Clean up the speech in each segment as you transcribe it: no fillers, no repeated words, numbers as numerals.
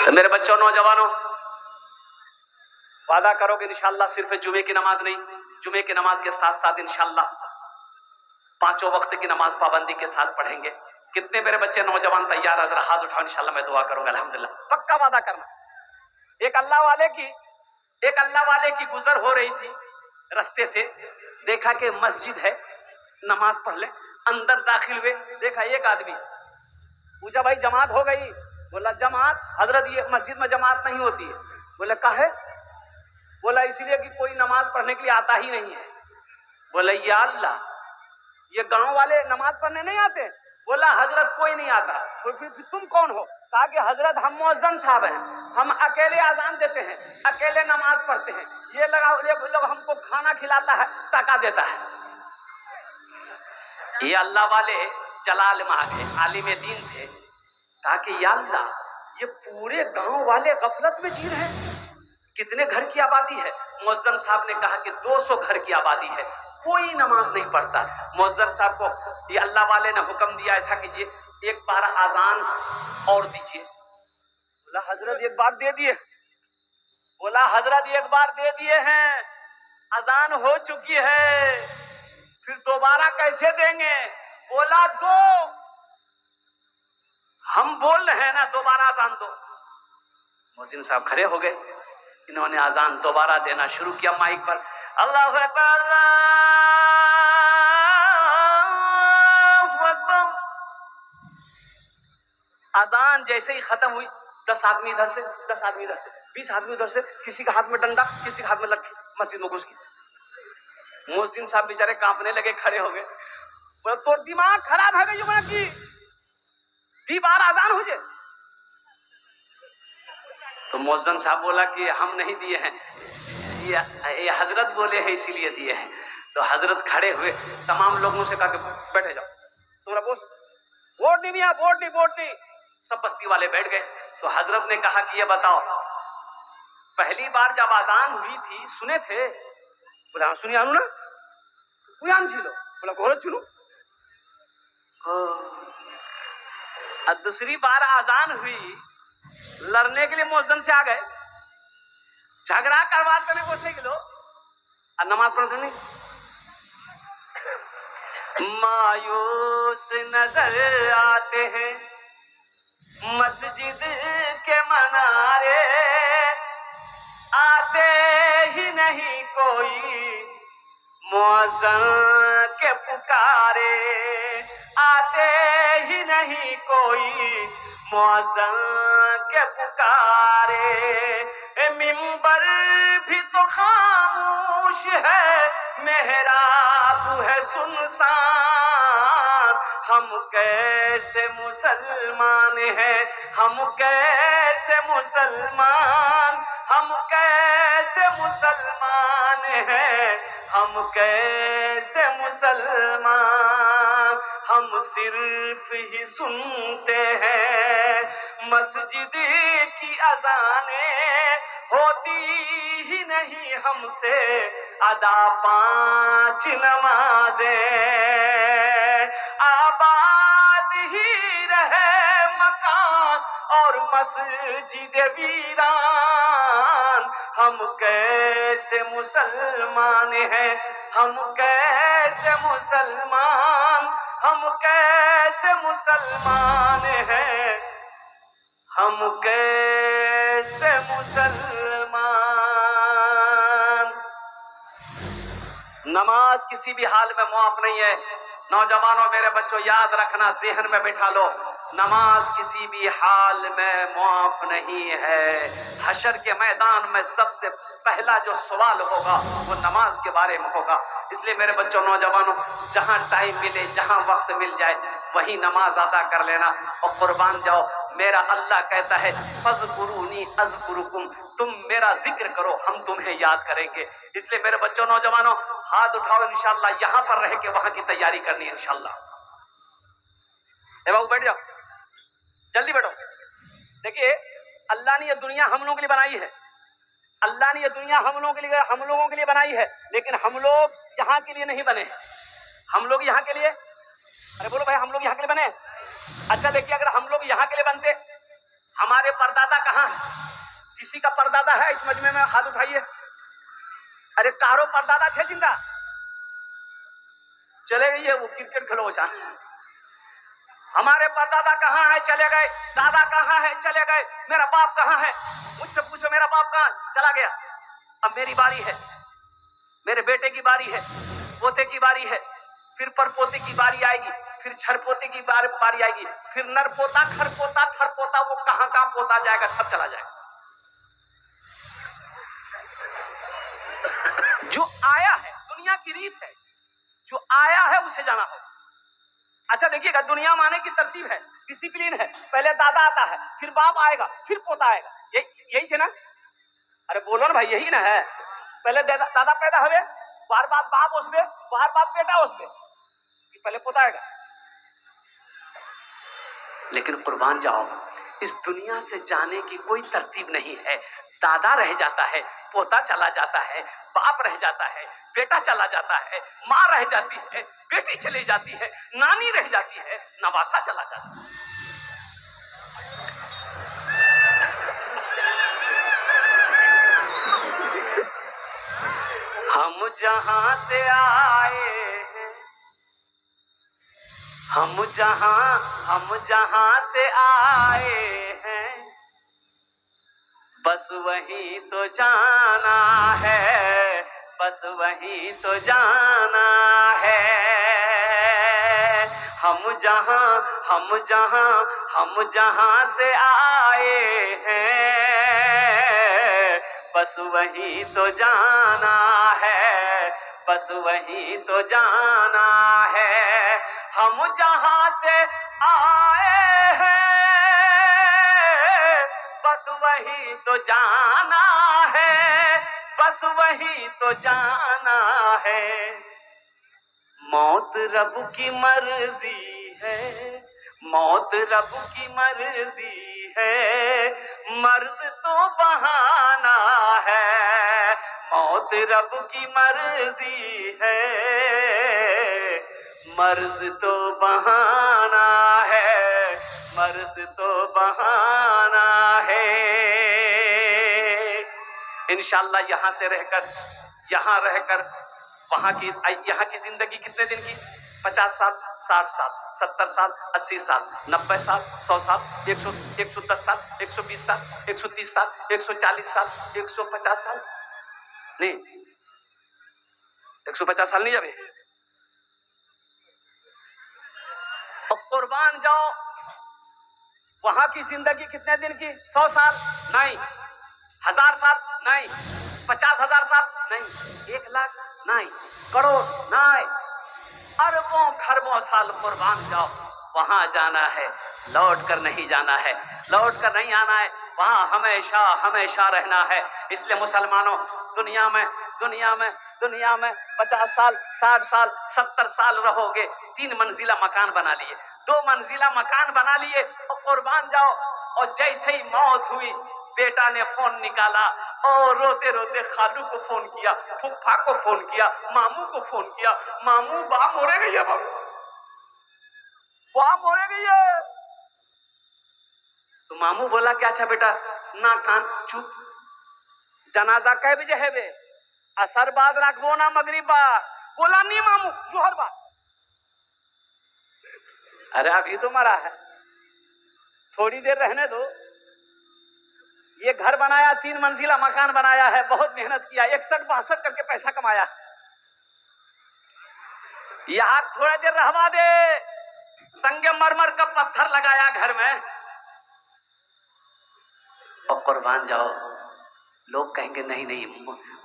تو میرے بچوں نوجوانوں وعدہ کرو گے انشاءاللہ صرف جمعے کی نماز نہیں، جمعے کی نماز کے ساتھ ساتھ انشاءاللہ پانچوں وقت کی نماز پابندی کے ساتھ پڑھیں گے؟ کتنے میرے بچے نوجوان تیار ہیں؟ ذرا ہاتھ اٹھاؤ، انشاءاللہ میں دعا کروں گا الحمدللہ۔ پکا وعدہ کرنا۔ ایک اللہ والے کی گزر ہو رہی تھی رستے سے، دیکھا کہ مسجد ہے، نماز پڑھ لیں، اندر داخل ہوئے، دیکھا ایک آدمی، پوچھا بھائی جماعت ہو گئی؟ بولا جماعت حضرت یہ مسجد میں جماعت نہیں ہوتی ہے۔ بولا کاہے؟ بولا اس لیے کہ کوئی نماز پڑھنے کے لیے آتا ہی نہیں ہے۔ بولا یا اللہ، یہ گاؤں والے نماز پڑھنے نہیں آتے؟ بولا حضرت کوئی نہیں آتا۔ پھر تم کون ہو؟ کہا کہ حضرت ہم مؤذن صاحب ہیں، ہم اکیلے اذان دیتے ہیں، اکیلے نماز پڑھتے ہیں، یہ لوگ ہم کو کھانا کھلاتا ہے، ٹکا دیتا ہے۔ یہ اللہ والے جلال محل ہے، عالم دین تھے۔ کہا کہ یا اللہ، یہ پورے گاؤں والے غفلت میں جی رہے ہیں، کتنے گھر کی آبادی ہے؟ مؤذن صاحب نے کہا کہ 200 گھر کی آبادی ہے، کوئی نماز نہیں پڑھتا۔ مؤذن صاحب کو یہ اللہ والے نے حکم دیا ایسا کیجئے، ایک بار اذان اور دیجئے۔ بولا حضرت ایک بار دے دیے۔ بولا حضرت ایک بار دے دیے ہیں، اذان ہو چکی ہے، پھر دوبارہ کیسے دیں گے؟ بولا دو، ہم بول رہے ہیں نا دوبارہ اذان دو۔ مؤذن صاحب کھڑے ہو گئے، انہوں نے اذان دوبارہ دینا شروع کیا مائک پر، اللہ اکبر اللہ اکبر۔ اذان جیسے ہی ختم ہوئی، 10 آدمی ادھر سے، 10 آدمی ادھر سے، 20 آدمی ادھر سے، کسی کا ہاتھ میں ڈنڈا، کسی کا ہاتھ میں لٹھی، مسجد میں گھس گئی۔ مؤذن صاحب بیچارے کانپنے لگے، کھڑے ہو گئے۔ بولا تو دماغ خراب ہے گئی بولا کہ دی بار اذان ہو جائے؟ تو مؤذن صاحب بولا کہ ہم نہیں دیے ہیں، یہ حضرت بولے ہیں اسی لیے دیے ہیں۔ تو حضرت کھڑے ہوئے، تمام لوگوں سے کہا کہ بیٹھے جاؤ، تمہارا بوس ووٹ نہیں دیا، ووٹ نہیں۔ سب بستی والے بیٹھ گئے۔ تو حضرت نے کہا کہ یہ بتاؤ، پہلی بار جب اذان ہوئی تھی سنے تھے؟ بولا ہاں سنی آنو نا، کوئی آن چھلو؟ بولا گھورت چھنو۔ اور دوسری بار اذان ہوئی، لڑنے کے لیے مؤذن سے آ گئے، جھگڑا کرواتے میں کوسے کلو اور نماز پڑھتے نہیں۔ مایوس نظر آتے ہیں مسجد کے منارے، آتے ہی نہیں کوئی مؤذن کے پکارے، آتے ہی نہیں کوئی مؤذن کے پکارے۔ منبر بھی تو خاموش ہے، محراب ہے سنسان، ہم کیسے مسلمان ہیں، ہم کیسے مسلمان، ہم کیسے مسلمان ہیں، ہم کیسے مسلمان۔ ہم صرف ہی سنتے ہیں مسجد کی اذانیں، ہوتی ہی نہیں ہم سے ادا 5 نمازیں۔ آباد ہی رہے مکان اور مسجد ویران، ہم کیسے مسلمان ہیں، ہم کیسے مسلمان، ہم کیسے مسلمان ہیں، ہم کیسے مسلمان۔ نماز کسی بھی حال میں معاف نہیں ہے۔ نوجوانوں میرے بچوں یاد رکھنا، ذہن میں بٹھا لو، نماز کسی بھی حال میں معاف نہیں ہے۔ حشر کے میدان میں سب سے پہلا جو سوال ہوگا وہ نماز کے بارے میں ہوگا۔ اس لیے میرے بچوں نوجوانوں، جہاں ٹائم ملے، جہاں وقت مل جائے وہیں نماز ادا کر لینا اور قربان جاؤ۔ میرا اللہ کہتا ہے فاذکرونی اذکرکم، تم میرا ذکر کرو ہم تمہیں یاد کریں گے۔ اس لیے میرے بچوں نوجوانوں ہاتھ اٹھاؤ، انشاءاللہ یہاں پر رہ کے وہاں کی تیاری کرنی ہے انشاءاللہ۔ اے بابو بیٹھ جاؤ، جلدی بیٹھو۔ دیکھیے اللہ نے یہ دنیا ہم لوگوں کے لیے بنائی ہے، اللہ نے یہ دنیا ہم لوگوں کے لیے بنائی ہے، لیکن ہم لوگ یہاں کے لیے نہیں بنے۔ ہم لوگ یہاں کے لیے، ارے بولو بھائی ہم لوگ یہاں کے لیے بنے۔ اچھا دیکھیے، اگر ہم لوگ یہاں کے لیے بنتے، ہمارے پردادا کہاں ہے؟ کسی کا پردادا ہے اس مجمع میں؟ ہاتھ اٹھائیے. ارے کارو پردادا تھے زندہ؟ چلے گئے وہ کرکٹ کھیلو جان. ہمارے پردادا کہاں ہے؟ چلے گئے. دادا کہاں ہے؟ چلے گئے. میرا باپ کہاں ہے؟ مجھ سے پوچھو میرا باپ کہاں؟ چلا گیا. اب میری باری ہے، میرے بیٹے کی باری ہے، پوتے کی باری ہے، پھر پر پوتے کی باری آئے گی، پھر چھر پوتے کی باری آئے گی، پھر نر پوتا، کھر پوتا، تھر پوتا، وہ کہاں کہاں پوتا جائے گا، سب چلا جائے گا. جو آیا ہے، دنیا کی ریت ہے، جو آیا ہے اسے جانا ہوگا. اچھا دیکھیے گا، دنیا میں آنے کی ترتیب ہے، ڈسپلین ہے. پہلے دادا آتا ہے، پھر باپ آئے گا، پھر پوتا آئے گا. یہی سے نا؟ ارے بولو نا بھائی، یہی نا ہے. پہلے دادا پیدا ہوئے، بار بار باپ اس میں، بار باپ بیٹا اس میں، پہلے پوتا آئے گا. لیکن قربان جاؤ، اس دنیا سے جانے کی کوئی ترتیب نہیں ہے. دادا رہ جاتا ہے، پوتا چلا جاتا ہے، باپ رہ جاتا ہے، بیٹا چلا جاتا ہے، ماں رہ جاتی ہے، بیٹی چلی جاتی ہے، نانی رہ جاتی ہے، نواسا چلا جاتا ہے. ہم جہاں سے آئے ہیں، ہم جہاں سے آئے ہیں، بس وہیں تو جانا ہے، بس وہیں تو جانا ہے. ہم جہاں سے آئے ہیں، بس وہیں تو جانا ہے، بس وہیں تو جانا ہے. ہم جہاں سے آئے ہیں، بس وہیں تو جانا ہے، بس وہیں تو جانا ہے. موت رب کی مرضی ہے، موت رب کی مرضی ہے، مرض تو بہانا ہے. موت رب کی مرضی ہے، مرض تو بہانا ہے، مرض تو بہانا ہے. انشاءاللہ یہاں سے رہ کر، یہاں رہ کر، یہاں کی زندگی کتنے دن کی؟ 50 سال، 60 سال، 70 سال، 80 سال، 90 سال، 100 سال، 110 سال، 120 سال، 130 سال، 140 سال، 150 سال نہیں، 150 سال نہیں جب. اب قربان جاؤ، وہاں کی زندگی کتنے دن کی؟ 100 سال نہیں، 1000 سال نہیں، 50,000 سال نہیں، 1 لاکھ نہیں، کروڑ نہیں، اربوں خربوں سال. قربان جاؤ، وہاں جانا ہے، لوٹ کر نہیں جانا ہے، لوٹ کر نہیں آنا ہے، وہاں ہمیشہ ہمیشہ رہنا ہے. اس لیے مسلمانوں، دنیا میں 50 سال، 60 سال، 70 سال رہو گے. 3 منزلہ مکان بنا لیے، 2 منزلہ مکان بنا لیے، اور قربان جاؤ، اور جیسے ہی موت ہوئی، بیٹا نے فون نکالا اور روتے روتے خالو کو فون کیا، پھپھا کو فون کیا، ماموں کو فون کیا. ماموں با مورے گئی ہے، بابو با مورے گئی ہے. تو ماموں بولا کہ اچھا بیٹا نا کان چپ، جنازہ کئے بجے ہے بے؟ اثر بعد رکھبو نا مغرب بعد. بولا نہیں ماموں، جوہر بعد. ارے ابھی تو مرا ہے، تھوڑی دیر رہنے دو. یہ گھر بنایا، 3 منزلہ مکان بنایا ہے، بہت محنت کیا، 61-62 کر کے پیسہ کمایا. یہاں تھوڑا دیر رہوا دے، سنگ مرمر کا پتھر لگایا گھر میں. اور قربان جاؤ، لوگ کہیں گے نہیں نہیں،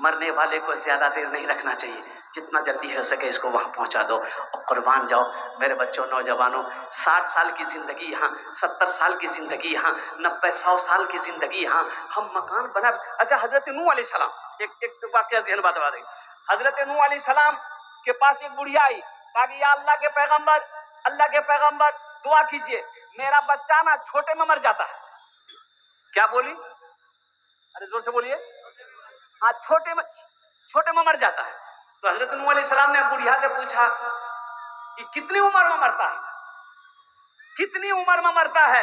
مرنے والے کو زیادہ دیر نہیں رکھنا چاہیے، جتنا جلدی ہو سکے اس کو وہاں پہنچا دو. اور قربان جاؤ میرے بچوں، نوجوانوں، 60 سال کی زندگی یہاں، 70 سال کی زندگی یہاں، 90-100 سال کی زندگی یہاں. ہم مکان بنا. اچھا حضرت نوح علیہ السلام، ایک واقعہ ذہن بتا دیں. حضرت نوح علیہ السلام کے پاس ایک بڑھیا آئی، کہا کہ یا اللہ کے پیغمبر، اللہ کے پیغمبر دعا کیجئے، میرا بچہ نا چھوٹے میں مر جاتا ہے. کیا بولی؟ ارے زور سے بولیے. ہاں، چھوٹے میں مر جاتا ہے. تو حضرت نوح علیہ السلام نے بڑھیا سے پوچھا کہ کتنی عمر میں مرتا ہے، کتنی عمر میں مرتا ہے؟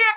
1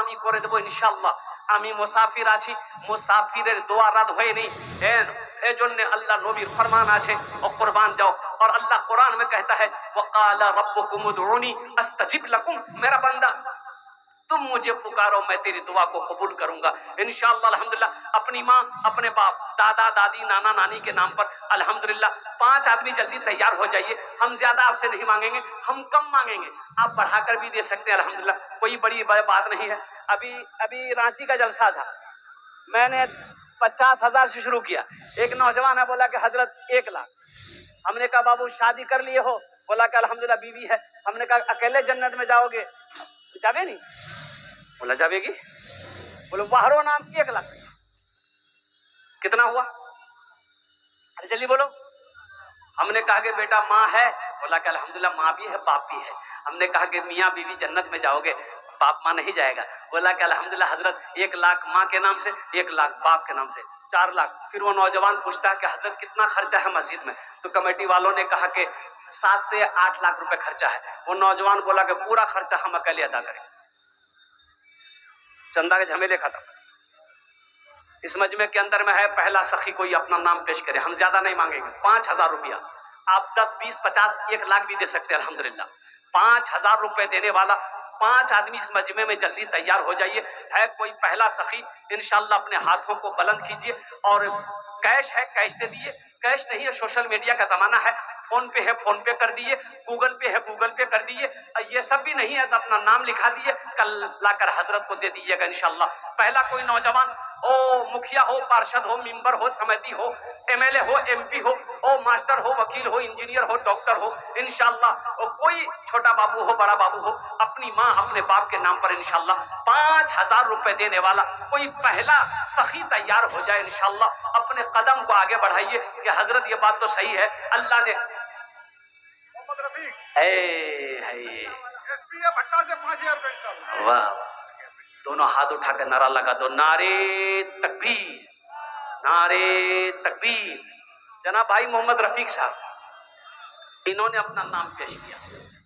আমি করে দেব ইনশাআল্লাহ। আমি মুসাফির আছি, মুসাফিরের দোয়া রাদ হয় নি। এই জন্য আল্লাহ নবীর ফরমান আছে ও কুরবান যাও। اور اللہ قرآن میں کہتا ہے وَقَالَ رَبُّكُمُ ادْعُونِي أَسْتَجِبْ لَكُمْ، میرا بندہ تم مجھے پکارو میں تیری دعا کو قبول کروں گا انشاءاللہ۔ الحمدللہ اپنی ماں، اپنے باپ، دادا دادی، نانا نانی کے نام پر الحمدللہ 5 آدمی جلدی تیار ہو جائیے۔ ہم زیادہ آپ سے نہیں مانگیں گے، ہم کم مانگیں گے، آپ بڑھا کر بھی دے سکتے ہیں الحمدللہ، کوئی بڑی بات نہیں ہے۔ ابھی رانچی کا جلسہ تھا، میں نے 50,000 سے شروع کیا۔ ایک نوجوان ہے بولا کہ حضرت 1 لاکھ۔ ہم نے کہا بابو شادی کر لیے ہو؟ بولا کہ الحمدللہ بیوی ہے۔ ہم نے کہا اکیلے جنت میں جاؤ گے؟ جاوے نہیں؟ بولا جاوے گی؟ بولو باہرو نام 1 لاکھ کتنا ہوا؟ ارے جلدی بولو۔ ہم نے کہا کہ بیٹا ماں ہے؟ بولا کہ الحمدللہ ماں بھی ہے باپ بھی ہے۔ ہم نے کہا کہ میاں بیوی جنت میں جاؤ گے، باپ ماں نہیں جائے گا؟ بولا کہ الحمدللہ حضرت 1 لاکھ ماں کے نام سے، 1 لاکھ باپ کے نام سے، 4 لاکھ۔ پھر وہ نوجوان پوچھتا ہے کہ حضرت کتنا خرچہ ہے مسجد میں؟ تو کمیٹی والوں نے کہا کہ 7 سے 8 لاکھ روپے خرچہ ہے۔ وہ نوجوان بولا کہ پورا خرچہ ہم اکیلے ادا کریں، چندہ کے جھمیلے ختم۔ اس مجمع کے اندر میں ہے پہلا سخی کوئی اپنا نام پیش کرے، ہم زیادہ نہیں مانگیں گے، 5,000 روپیہ۔ آپ 10 20 50 1 لاکھ بھی دے سکتے ہیں الحمدللہ۔ 5,000 روپے دینے والا 5 آدمی اس مجمع میں جلدی تیار ہو جائیے۔ ہے کوئی پہلا سخی انشاءاللہ اپنے ہاتھوں کو بلند کیجئے، اور کیش ہے کیش دے دیے، کیش نہیں ہے سوشل میڈیا کا زمانہ ہے، فون پے ہے فون پے کر دیے، گوگل پے ہے گوگل پے کر دیے، یہ سب بھی نہیں ہے تو اپنا نام لکھا دیے، کل لا کر حضرت کو دے دیجیے گا انشاءاللہ۔ پہلا کوئی نوجوان او مکھیا ہو، پارشد ہو، ممبر ہو، سمیتی ہو، ایم ایل اے ہو، ایم پی ہو، او ماسٹر ہو، وکیل ہو، انجینئر ہو، ڈاکٹر ہو انشاءاللہ، اور کوئی چھوٹا بابو ہو بڑا بابو ہو، اپنی ماں اپنے باپ کے نام پر انشاءاللہ 5,000 روپے دینے والا کوئی پہلا سخی تیار ہو جائے انشاءاللہ۔ اپنے قدم کو آگے بڑھائیے کہ حضرت یہ بات تو صحیح ہے، اللہ نے محمد رفیق اے ایس پی بھٹا سے 5,000 روپے انشاءاللہ۔ واہ، دونوں ہاتھ اٹھا کے نعرہ لگا دو، نعرے تکبیر، نعرے تکبیر۔ جناب بھائی محمد رفیق صاحب، انہوں نے اپنا نام پیش کیا،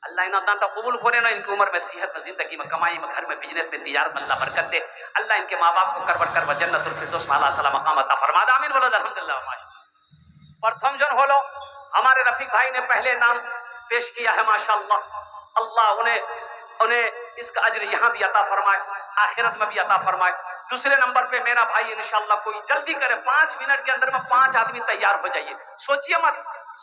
اللہ انہوں دانتا قبول کرے نا، ان کی عمر میں صحت میں زندگی میں کمائی میں گھر میں بزنس میں تجارت میں اللہ برکت دے، اللہ ان کے ماں باپ کو کربر کربر جنت الفردوس میں اللہ صلی اللہ مقام عطا فرما دے، آمین بولو الحمدللہ ماشاءاللہ۔ پرتھم جن ہولو ہمارے رفیق بھائی نے پہلے نام پیش کیا ہے ماشاءاللہ، اللہ انہیں اس کا اجر یہاں بھی عطا فرمائے، آخرت میں بھی عطا فرمائے۔ دوسرے نمبر پہ میرا بھائی انشاءاللہ کوئی جلدی کرے، 5 منٹ کے اندر میں 5 آدمی تیار ہو جائیے، سوچئے مت،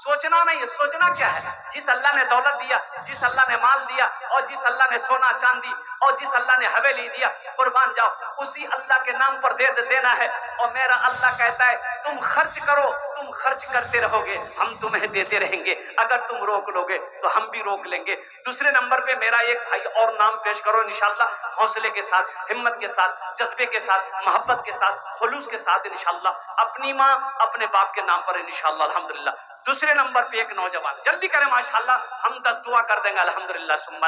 سوچنا نہیں ہے، سوچنا کیا ہے؟ جس اللہ نے دولت دیا، جس اللہ نے مال دیا، اور جس اللہ نے سونا چاندی اور جس اللہ نے حویلی دیا، قربان جاؤ، اسی اللہ کے نام پر دینا ہے۔ اور میرا اللہ کہتا ہے تم خرچ کرو، تم خرچ کرتے رہو گے، ہم تمہیں دیتے رہیں گے، اگر تم روک لو گے تو ہم بھی روک لیں گے۔ دوسرے نمبر پہ میرا ایک بھائی اور نام پیش کرو انشاءاللہ، حوصلے کے ساتھ، ہمت کے ساتھ، جذبے کے ساتھ، محبت کے ساتھ، خلوص کے ساتھ انشاءاللہ، اپنی ماں اپنے باپ کے نام پر انشاءاللہ الحمدللہ۔ دوسرے نمبر پہ ایک نوجوان جلدی کریں ماشاءاللہ، ہم 10 دعا کر دیں گے الحمدللہ ثم